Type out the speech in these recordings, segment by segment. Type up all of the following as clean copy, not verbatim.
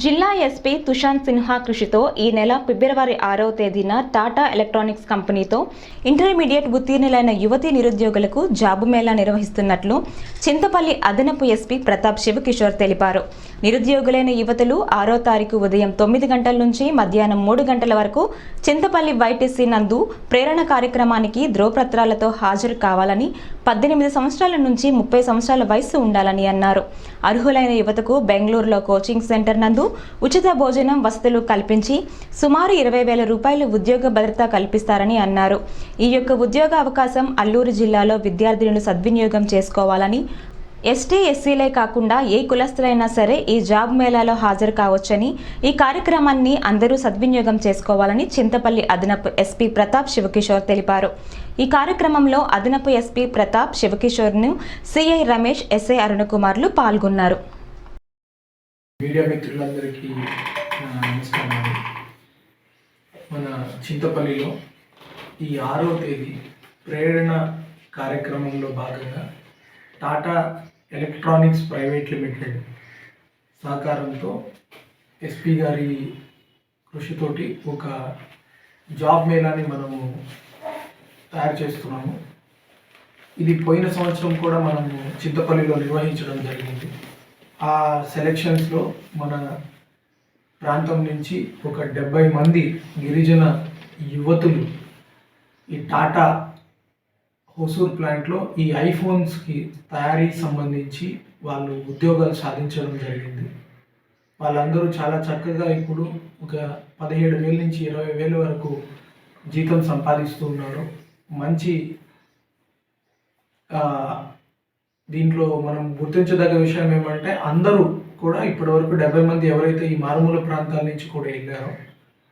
జిల్లా ఎస్పీ తుషాంత్ సిన్హా కృషితో ఈ నెల ఫిబ్రవరి 6వ తేదీన టాటా ఎలక్ట్రానిక్స్ కంపెనీతో ఇంటర్మీడియట్ ఉత్తీర్ణులైన యువతీ నిరుద్యోగులకు జాబు మేళా నిర్వహిస్తున్నట్లు చింతపల్లి అదనపు ఎస్పీ ప్రతాప్ శివకిషోర్ తెలిపారు. నిరుద్యోగులైన యువతులు 6వ తారీఖు ఉదయం 9 గంటల నుంచి మధ్యాహ్నం 3 గంటల వరకు చింతపల్లి వైటీసీ నందు ప్రేరణ కార్యక్రమానికి ధ్రువపత్రాలతో హాజరు కావాలని, 18 సంవత్సరాల నుంచి 30 సంవత్సరాల వయసు ఉండాలని అన్నారు. అర్హులైన యువతకు బెంగళూరులో కోచింగ్ సెంటర్ నందు ఉచిత భోజనం వసతులు కల్పించి సుమారు 20,000 రూపాయలు ఉద్యోగ భద్రత కల్పిస్తారని అన్నారు. ఈ యొక్క ఉద్యోగ అవకాశం అల్లూరు జిల్లాలో విద్యార్థినులు సద్వినియోగం చేసుకోవాలని, ఎస్టీ ఎస్సీలే కాకుండా ఏ కులస్తులైనా సరే ఈ జాబ్ మేళాలో హాజరు కావచ్చని, ఈ కార్యక్రమాన్ని అందరూ సద్వినియోగం చేసుకోవాలని చింతపల్లి అదనపు ఎస్పీ ప్రతాప్ శివకిషోర్ తెలిపారు. ఈ కార్యక్రమంలో అదనపు ఎస్పీ ప్రతాప్ శివకిషోర్ను సిఐ రమేష్, ఎస్ఐ అరుణకుమార్లు పాల్గొన్నారు. మీడియా మిత్రులందరికీ నమస్కారం. మన చింతపల్లిలో ఈ 6వ తేదీ ప్రేరణ కార్యక్రమంలో భాగంగా టాటా ఎలక్ట్రానిక్స్ ప్రైవేట్ లిమిటెడ్ సహకారంతో ఎస్పీ గారి కృషితోటి ఒక జాబ్ మేళాని మనము తయారు చేస్తున్నాము. ఇది పోయిన సంవత్సరం కూడా మనము చింతపల్లిలో నిర్వహించడం జరిగింది. ఆ సెలక్షన్స్లో మన ప్రాంతం నుంచి ఒక 70 మంది గిరిజన యువతులు ఈ టాటా హోసూర్ ప్లాంట్లో ఈ ఐఫోన్స్కి తయారీ సంబంధించి వాళ్ళు ఉద్యోగాలు సాధించడం జరిగింది. వాళ్ళందరూ చాలా చక్కగా ఇప్పుడు ఒక 17,000 నుంచి 20,000 వరకు జీతం సంపాదిస్తూ ఉన్నారు. మంచి దీంట్లో మనం గుర్తించదగ్గ విషయం ఏమంటే అందరూ కూడా ఇప్పటివరకు 70 మంది ఎవరైతే ఈ మారుమూల ప్రాంతాల నుంచి కూడా వెళ్ళారో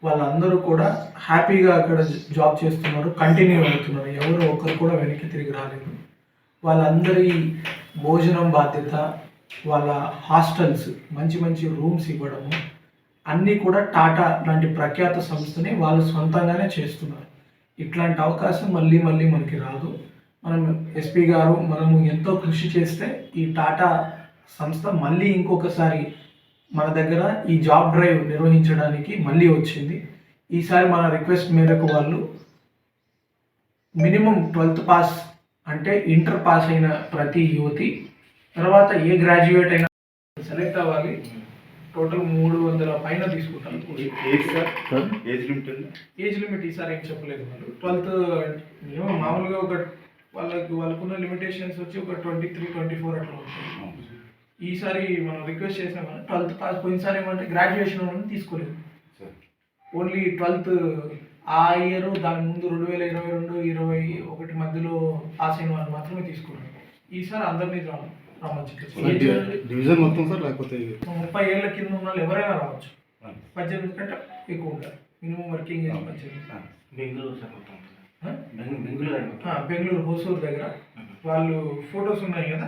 వాళ్ళందరూ కూడా హ్యాపీగా అక్కడ జాబ్ చేస్తున్నారు, కంటిన్యూ అవుతున్నారు. ఎవరు ఒకరు కూడా వెనక్కి తిరిగి రాలేదు. వాళ్ళందరి భోజనం బాధ్యత, వాళ్ళ హాస్టల్స్, మంచి మంచి రూమ్స్ ఇవ్వడము అన్నీ కూడా టాటా లాంటి ప్రఖ్యాత సంస్థని వాళ్ళు సొంతంగానే చేస్తున్నారు. ఇట్లాంటి అవకాశం మళ్ళీ మనకి రాదు. మనం ఎస్పీ గారు మనము ఎంతో కృషి చేస్తే ఈ టాటా సంస్థ మళ్ళీ ఇంకొకసారి మన దగ్గర ఈ జాబ్ డ్రైవ్ నిర్వహించడానికి మళ్ళీ వచ్చింది. ఈసారి మన రిక్వెస్ట్ మేరకు వాళ్ళు మినిమం 12th పాస్ అంటే ఇంటర్ పాస్ అయిన ప్రతి యువతి, తర్వాత ఏ గ్రాడ్యుయేట్ అయినా సెలెక్ట్ అవ్వాలి. టోటల్ 300 పైన తీసుకుంటారు. ఏజ్ లిమిట్ ఈసారి ఏం చెప్పలేదు వాళ్ళు. 12th మినిమం మామూలుగా ఒక వాళ్ళకున్న లిమిటేషన్స్ వచ్చి ఒక 23, 24 అట్లా ఉంటుంది. ఈసారి మనం రిక్వెస్ట్ చేసామని 12th పాస్. పోయినసారి ఏమంటే గ్రాడ్యుయేషన్ వాళ్ళని తీసుకోలేదు, ఓన్లీ 12th ఆ ఇయర్ దాని ముందు 2022, 2021 మధ్యలో పాస్ అయిన వాళ్ళు మాత్రమే తీసుకున్నారు. ఈసారి అందరినీ డివిజన్ మొత్తం సార్, లేకపోతే 30 ఏళ్ళ కింద ఉన్న వాళ్ళు ఎవరైనా రావచ్చు. 18 కంటే ఎక్కువ ఉంటారు minimum working age 18. Bengaluru Hosur దగ్గర వాళ్ళు ఫొటోస్ ఉన్నాయి కదా,